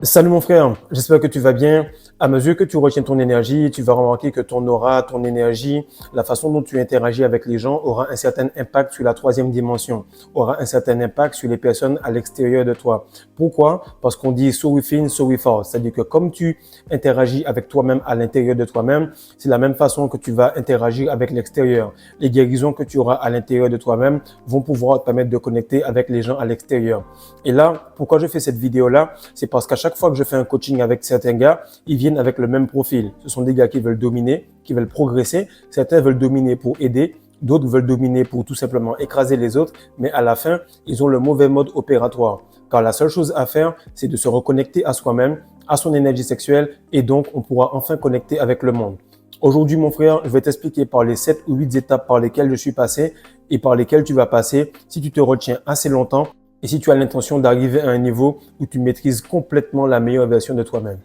Salut mon frère, j'espère que tu vas bien. À mesure que tu retiens ton énergie, tu vas remarquer que ton aura, ton énergie, la façon dont tu interagis avec les gens aura un certain impact sur la troisième dimension, aura un certain impact sur les personnes à l'extérieur de toi. Pourquoi? Parce qu'on dit so within, so without. C'est-à-dire que comme tu interagis avec toi-même à l'intérieur de toi-même, c'est la même façon que tu vas interagir avec l'extérieur. Les guérisons que tu auras à l'intérieur de toi-même vont pouvoir te permettre de connecter avec les gens à l'extérieur. Et là, pourquoi je fais cette vidéo-là? C'est parce qu'à chaque fois que je fais un coaching avec certains gars, ils viennent avec le même profil. Ce sont des gars qui veulent dominer, qui veulent progresser. Certains veulent dominer pour aider, d'autres veulent dominer pour tout simplement écraser les autres. Mais à la fin, ils ont le mauvais mode opératoire. Car la seule chose à faire, c'est de se reconnecter à soi-même, à son énergie sexuelle, et donc on pourra enfin connecter avec le monde. Aujourd'hui, mon frère, je vais t'expliquer par les 7 ou 8 étapes par lesquelles je suis passé et par lesquelles tu vas passer si tu te retiens assez longtemps et si tu as l'intention d'arriver à un niveau où tu maîtrises complètement la meilleure version de toi-même.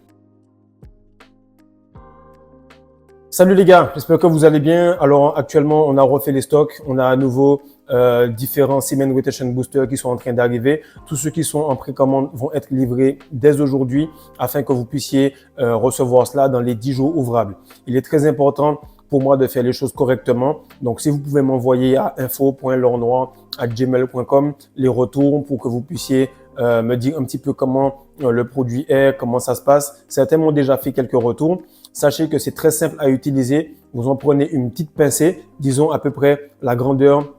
Salut les gars, j'espère que vous allez bien. Alors actuellement, on a refait les stocks. On a à nouveau différents Semen Rotation Boosters qui sont en train d'arriver. Tous ceux qui sont en précommande vont être livrés dès aujourd'hui afin que vous puissiez recevoir cela dans les 10 jours ouvrables. Il est très important pour moi de faire les choses correctement. Donc, si vous pouvez m'envoyer à info.laurenoir@gmail.com les retours pour que vous puissiez me dire un petit peu comment le produit est, comment ça se passe. Certains m'ont déjà fait quelques retours. Sachez que c'est très simple à utiliser. Vous en prenez une petite pincée, disons à peu près la grandeur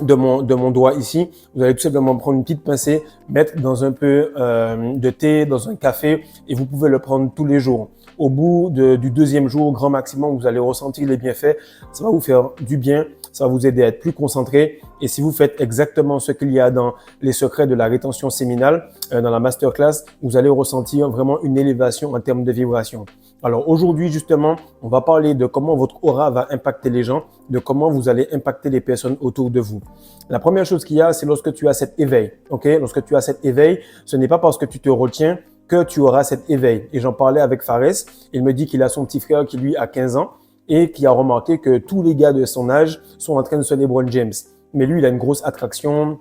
de mon doigt ici. Vous allez tout simplement prendre une petite pincée, mettre dans un peu de thé, dans un café et vous pouvez le prendre tous les jours. Au bout du deuxième jour, grand maximum, vous allez ressentir les bienfaits. Ça va vous faire du bien, ça va vous aider à être plus concentré. Et si vous faites exactement ce qu'il y a dans les secrets de la rétention séminale, dans la masterclass, vous allez ressentir vraiment une élévation en termes de vibration. Alors aujourd'hui, justement, on va parler de comment votre aura va impacter les gens, de comment vous allez impacter les personnes autour de vous. La première chose qu'il y a, c'est lorsque tu as cet éveil. Ok, lorsque tu as cet éveil, ce n'est pas parce que tu te retiens que tu auras cet éveil. Et j'en parlais avec Fares. Il me dit qu'il a son petit frère qui, lui, a 15 ans et qui a remarqué que tous les gars de son âge sont en train de se LeBron James. Mais lui, il a une grosse attraction.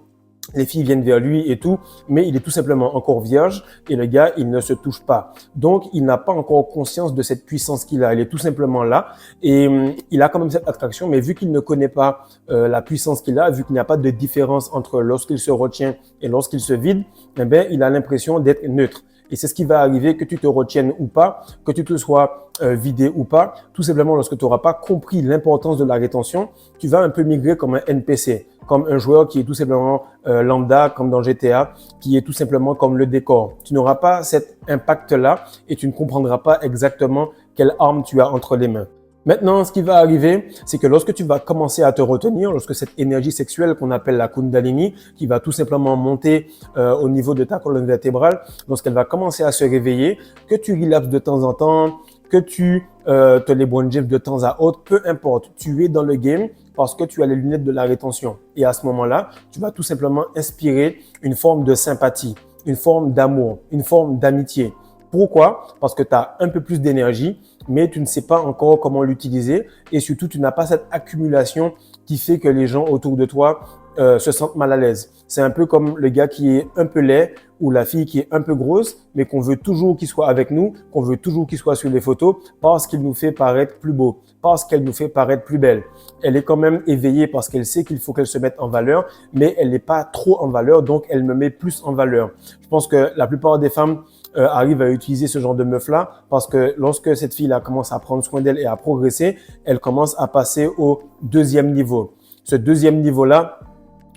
Les filles viennent vers lui et tout, mais il est tout simplement encore vierge et le gars, il ne se touche pas. Donc, il n'a pas encore conscience de cette puissance qu'il a. Il est tout simplement là et il a quand même cette attraction, mais vu qu'il ne connaît pas la puissance qu'il a, vu qu'il n'y a pas de différence entre lorsqu'il se retient et lorsqu'il se vide, eh bien, il a l'impression d'être neutre. Et c'est ce qui va arriver, que tu te retiennes ou pas, que tu te sois vidé ou pas. Tout simplement, lorsque tu n'auras pas compris l'importance de la rétention, tu vas un peu migrer comme un NPC, comme un joueur qui est tout simplement lambda, comme dans GTA, qui est tout simplement comme le décor. Tu n'auras pas cet impact-là et tu ne comprendras pas exactement quelle arme tu as entre les mains. Maintenant, ce qui va arriver, c'est que lorsque tu vas commencer à te retenir, lorsque cette énergie sexuelle qu'on appelle la Kundalini, qui va tout simplement monter au niveau de ta colonne vertébrale, lorsqu'elle va commencer à se réveiller, que tu relapses de temps en temps, que tu te LeBron James de temps à autre, peu importe, tu es dans le game parce que tu as les lunettes de la rétention. Et à ce moment-là, tu vas tout simplement inspirer une forme de sympathie, une forme d'amour, une forme d'amitié. Pourquoi? Parce que tu as un peu plus d'énergie, mais tu ne sais pas encore comment l'utiliser et surtout, tu n'as pas cette accumulation qui fait que les gens autour de toi se sentent mal à l'aise. C'est un peu comme le gars qui est un peu laid ou la fille qui est un peu grosse, mais qu'on veut toujours qu'il soit avec nous, qu'on veut toujours qu'il soit sur les photos parce qu'il nous fait paraître plus beau, parce qu'elle nous fait paraître plus belle. Elle est quand même éveillée parce qu'elle sait qu'il faut qu'elle se mette en valeur, mais elle n'est pas trop en valeur, donc elle me met plus en valeur. Je pense que la plupart des femmes arrivent à utiliser ce genre de meuf-là parce que lorsque cette fille-là commence à prendre soin d'elle et à progresser, elle commence à passer au deuxième niveau. Ce deuxième niveau-là,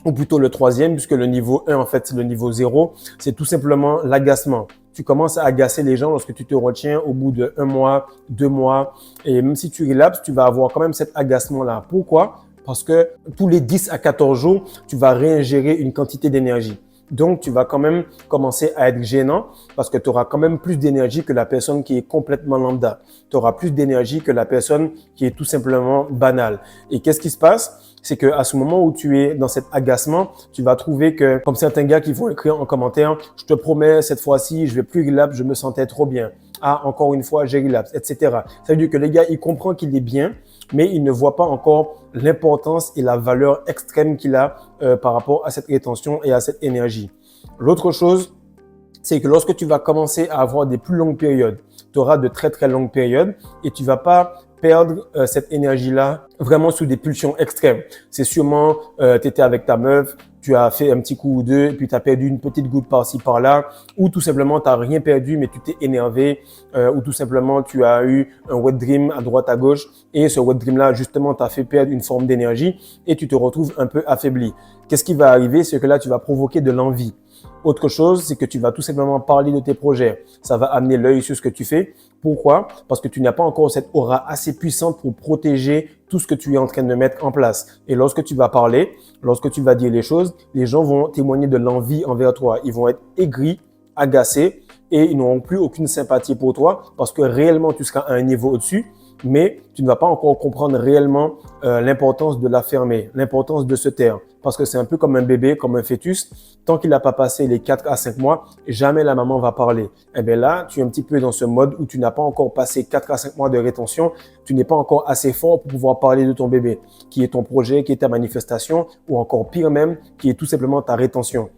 ou plutôt le troisième, puisque le niveau 1, en fait, c'est le niveau 0, c'est tout simplement l'agacement. Tu commences à agacer les gens lorsque tu te retiens au bout de 1 mois, 2 mois, et même si tu relapses, tu vas avoir quand même cet agacement-là. Pourquoi? Parce que tous les 10 à 14 jours, tu vas réingérer une quantité d'énergie. Donc, tu vas quand même commencer à être gênant parce que tu auras quand même plus d'énergie que la personne qui est complètement lambda. Tu auras plus d'énergie que la personne qui est tout simplement banale. Et qu'est-ce qui se passe? C'est que à ce moment où tu es dans cet agacement, tu vas trouver que, comme certains gars qui vont écrire en commentaire, je te promets, cette fois-ci, je vais plus relapse, je me sentais trop bien. Ah, encore une fois, j'ai relapse, etc. Ça veut dire que le gars, il comprend qu'il est bien, mais il ne voit pas encore l'importance et la valeur extrême qu'il a par rapport à cette rétention et à cette énergie. L'autre chose, c'est que lorsque tu vas commencer à avoir des plus longues périodes, tu auras de très très longues périodes et tu vas pas perdre cette énergie-là vraiment sous des pulsions extrêmes. C'est sûrement, tu étais avec ta meuf, tu as fait un petit coup ou deux, puis tu as perdu une petite goutte par-ci, par-là, ou tout simplement, tu n'as rien perdu, mais tu t'es énervé, ou tout simplement, tu as eu un wet dream à droite, à gauche, et ce wet dream-là, justement, t'a fait perdre une forme d'énergie, et tu te retrouves un peu affaibli. Qu'est-ce qui va arriver? C'est que là, tu vas provoquer de l'envie. Autre chose, c'est que tu vas tout simplement parler de tes projets. Ça va amener l'œil sur ce que tu fais. Pourquoi? Parce que tu n'as pas encore cette aura assez puissante pour protéger tout ce que tu es en train de mettre en place. Et lorsque tu vas parler, lorsque tu vas dire les choses, les gens vont témoigner de l'envie envers toi. Ils vont être aigris, agacés et ils n'auront plus aucune sympathie pour toi parce que réellement, tu seras à un niveau au-dessus, mais tu ne vas pas encore comprendre réellement l'importance de l'affirmer, l'importance de se taire. Parce que c'est un peu comme un bébé, comme un fœtus. Tant qu'il n'a pas passé les 4 à 5 mois, jamais la maman va parler. Et bien là, tu es un petit peu dans ce mode où tu n'as pas encore passé 4 à 5 mois de rétention. Tu n'es pas encore assez fort pour pouvoir parler de ton bébé, qui est ton projet, qui est ta manifestation, ou encore pire même, qui est tout simplement ta rétention.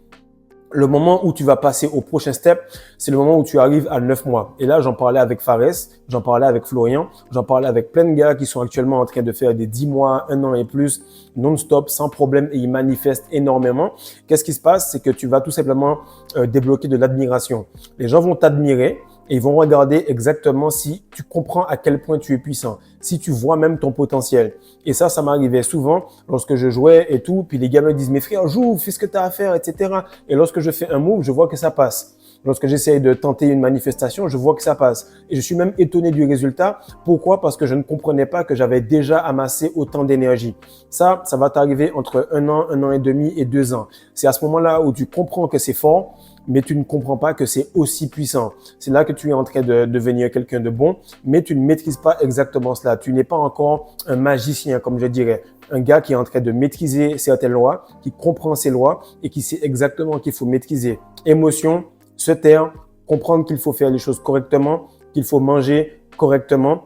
Le moment où tu vas passer au prochain step, c'est le moment où tu arrives à 9 mois. Et là, j'en parlais avec Fares, j'en parlais avec Florian, j'en parlais avec plein de gars qui sont actuellement en train de faire des 10 mois, 1 an et plus, non-stop, sans problème, et ils manifestent énormément. Qu'est-ce qui se passe? C'est que tu vas tout simplement débloquer de l'admiration. Les gens vont t'admirer et ils vont regarder exactement si tu comprends à quel point tu es puissant, si tu vois même ton potentiel. Et ça m'arrivait souvent lorsque je jouais et tout. Puis les gars me disent, mais frère, joue, fais ce que tu as à faire, etc. Et lorsque je fais un move, je vois que ça passe. Lorsque j'essaye de tenter une manifestation, je vois que ça passe. Et je suis même étonné du résultat. Pourquoi? Parce que je ne comprenais pas que j'avais déjà amassé autant d'énergie. Ça va t'arriver entre 1 an et demi et 2 ans. C'est à ce moment-là où tu comprends que c'est fort, mais tu ne comprends pas que c'est aussi puissant. C'est là que tu es en train de devenir quelqu'un de bon, mais tu ne maîtrises pas exactement cela. Tu n'es pas encore un magicien, comme je dirais. Un gars qui est en train de maîtriser certaines lois, qui comprend ces lois et qui sait exactement qu'il faut maîtriser. Émotion, se taire, comprendre qu'il faut faire les choses correctement, qu'il faut manger correctement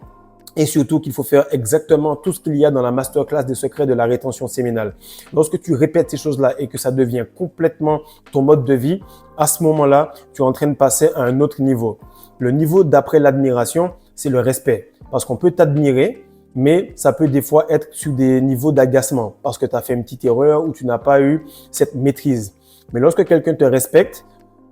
et surtout qu'il faut faire exactement tout ce qu'il y a dans la masterclass des secrets de la rétention séminale. Lorsque tu répètes ces choses-là et que ça devient complètement ton mode de vie, à ce moment-là, tu es en train de passer à un autre niveau. Le niveau d'après l'admiration, c'est le respect. Parce qu'on peut t'admirer, mais ça peut des fois être sur des niveaux d'agacement parce que tu as fait une petite erreur ou tu n'as pas eu cette maîtrise. Mais lorsque quelqu'un te respecte,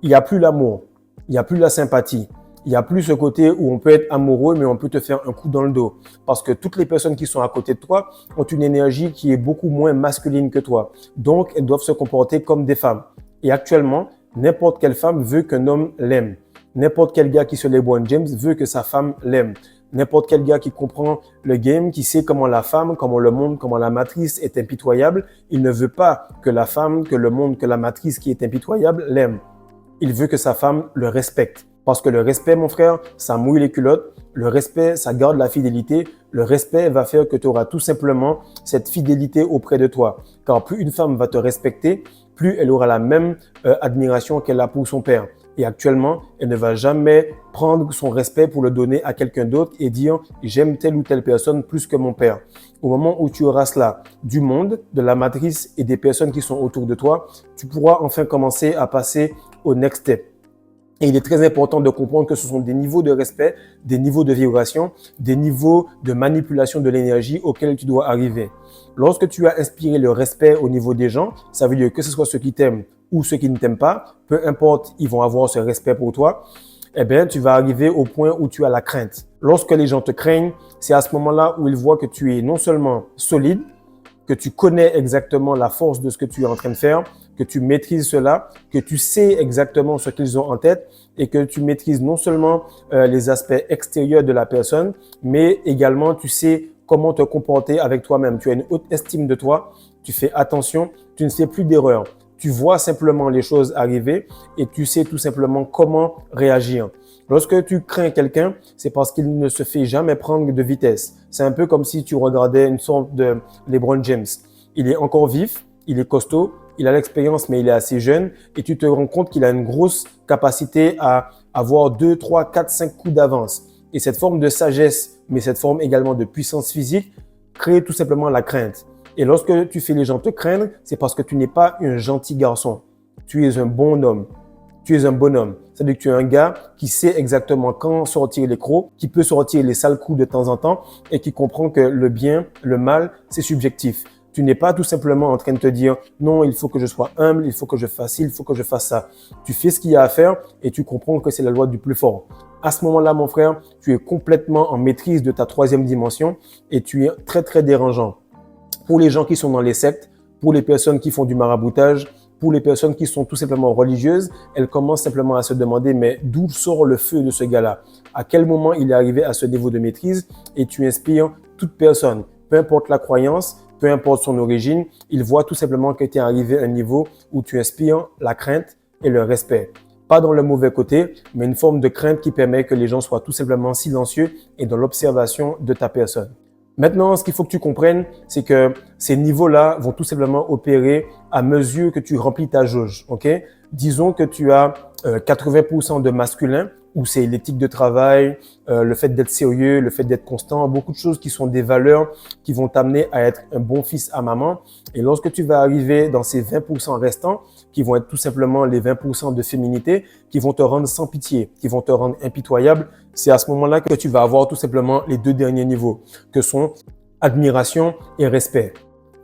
il n'y a plus l'amour, il n'y a plus la sympathie. Il n'y a plus ce côté où on peut être amoureux, mais on peut te faire un coup dans le dos. Parce que toutes les personnes qui sont à côté de toi ont une énergie qui est beaucoup moins masculine que toi. Donc, elles doivent se comporter comme des femmes. Et actuellement, n'importe quelle femme veut qu'un homme l'aime. N'importe quel gars qui se LeBron James veut que sa femme l'aime. N'importe quel gars qui comprend le game, qui sait comment la femme, comment le monde, comment la matrice est impitoyable, il ne veut pas que la femme, que le monde, que la matrice qui est impitoyable l'aime. Il veut que sa femme le respecte. Parce que le respect, mon frère, ça mouille les culottes. Le respect, ça garde la fidélité. Le respect va faire que tu auras tout simplement cette fidélité auprès de toi. Car plus une femme va te respecter, plus elle aura la même admiration qu'elle a pour son père. Et actuellement, elle ne va jamais prendre son respect pour le donner à quelqu'un d'autre et dire « j'aime telle ou telle personne plus que mon père ». Au moment où tu auras cela du monde, de la matrice et des personnes qui sont autour de toi, tu pourras enfin commencer à passer au next step. Et il est très important de comprendre que ce sont des niveaux de respect, des niveaux de vibration, des niveaux de manipulation de l'énergie auxquels tu dois arriver. Lorsque tu as inspiré le respect au niveau des gens, ça veut dire que ce soit ceux qui t'aiment ou ceux qui ne t'aiment pas, peu importe, ils vont avoir ce respect pour toi, eh bien, tu vas arriver au point où tu as la crainte. Lorsque les gens te craignent, c'est à ce moment-là où ils voient que tu es non seulement solide, que tu connais exactement la force de ce que tu es en train de faire, que tu maîtrises cela, que tu sais exactement ce qu'ils ont en tête et que tu maîtrises non seulement les aspects extérieurs de la personne, mais également tu sais comment te comporter avec toi-même. Tu as une haute estime de toi, tu fais attention, tu ne fais plus d'erreurs. Tu vois simplement les choses arriver et tu sais tout simplement comment réagir. Lorsque tu crains quelqu'un, c'est parce qu'il ne se fait jamais prendre de vitesse. C'est un peu comme si tu regardais une sorte de LeBron James. Il est encore vif, il est costaud, il a l'expérience, mais il est assez jeune et tu te rends compte qu'il a une grosse capacité à avoir 2, 3, 4, 5 coups d'avance. Et cette forme de sagesse, mais cette forme également de puissance physique, crée tout simplement la crainte. Et lorsque tu fais les gens te craindre, c'est parce que tu n'es pas un gentil garçon. Tu es un bon homme. Tu es un bonhomme. C'est-à-dire que tu es un gars qui sait exactement quand sortir les crocs, qui peut sortir les sales coups de temps en temps et qui comprend que le bien, le mal, c'est subjectif. Tu n'es pas tout simplement en train de te dire non, il faut que je sois humble, il faut que je fasse ci, il faut que je fasse ça. Tu fais ce qu'il y a à faire et tu comprends que c'est la loi du plus fort. À ce moment-là, mon frère, tu es complètement en maîtrise de ta troisième dimension et tu es très, très dérangeant. Pour les gens qui sont dans les sectes, pour les personnes qui font du maraboutage, pour les personnes qui sont tout simplement religieuses, elles commencent simplement à se demander mais d'où sort le feu de ce gars-là? À quel moment il est arrivé à ce niveau de maîtrise? Et tu inspires toute personne, peu importe la croyance, peu importe son origine, il voit tout simplement que tu es arrivé à un niveau où tu inspires la crainte et le respect. Pas dans le mauvais côté, mais une forme de crainte qui permet que les gens soient tout simplement silencieux et dans l'observation de ta personne. Maintenant, ce qu'il faut que tu comprennes, c'est que ces niveaux-là vont tout simplement opérer à mesure que tu remplis ta jauge. Ok? Disons que tu as 80% de masculin, où c'est l'éthique de travail, le fait d'être sérieux, le fait d'être constant, beaucoup de choses qui sont des valeurs qui vont t'amener à être un bon fils à maman. Et lorsque tu vas arriver dans ces 20% restants, qui vont être tout simplement les 20% de féminité, qui vont te rendre sans pitié, qui vont te rendre impitoyable, c'est à ce moment-là que tu vas avoir tout simplement les deux derniers niveaux, que sont admiration et respect.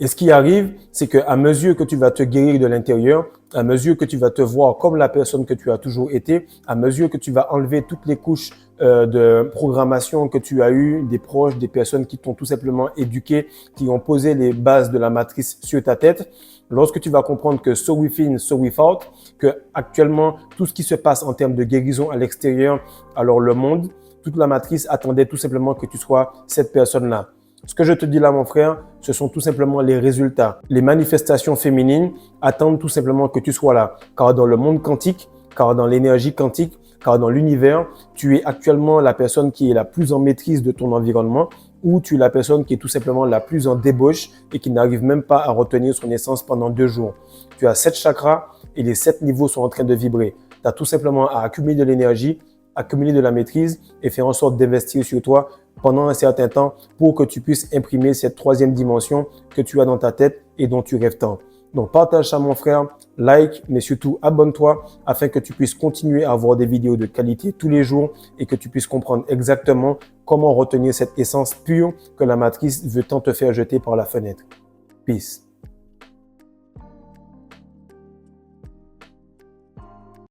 Et ce qui arrive, c'est qu'à mesure que tu vas te guérir de l'intérieur, à mesure que tu vas te voir comme la personne que tu as toujours été, à mesure que tu vas enlever toutes les couches de programmation que tu as eues, des proches, des personnes qui t'ont tout simplement éduqué, qui ont posé les bases de la matrice sur ta tête, lorsque tu vas comprendre que so within, so without, que actuellement tout ce qui se passe en termes de guérison à l'extérieur, alors le monde, toute la matrice attendait tout simplement que tu sois cette personne-là. Ce que je te dis là, mon frère, ce sont tout simplement les résultats. Les manifestations féminines attendent tout simplement que tu sois là. Car dans le monde quantique, car dans l'énergie quantique, car dans l'univers, tu es actuellement la personne qui est la plus en maîtrise de ton environnement ou tu es la personne qui est tout simplement la plus en débauche et qui n'arrive même pas à retenir son essence pendant 2 jours. Tu as 7 chakras et les 7 niveaux sont en train de vibrer. Tu as tout simplement à accumuler de l'énergie, accumuler de la maîtrise et faire en sorte d'investir sur toi pendant un certain temps pour que tu puisses imprimer cette troisième dimension que tu as dans ta tête et dont tu rêves tant. Donc, partage ça, mon frère, like, mais surtout abonne-toi afin que tu puisses continuer à avoir des vidéos de qualité tous les jours et que tu puisses comprendre exactement comment retenir cette essence pure que la matrice veut tant te faire jeter par la fenêtre. Peace.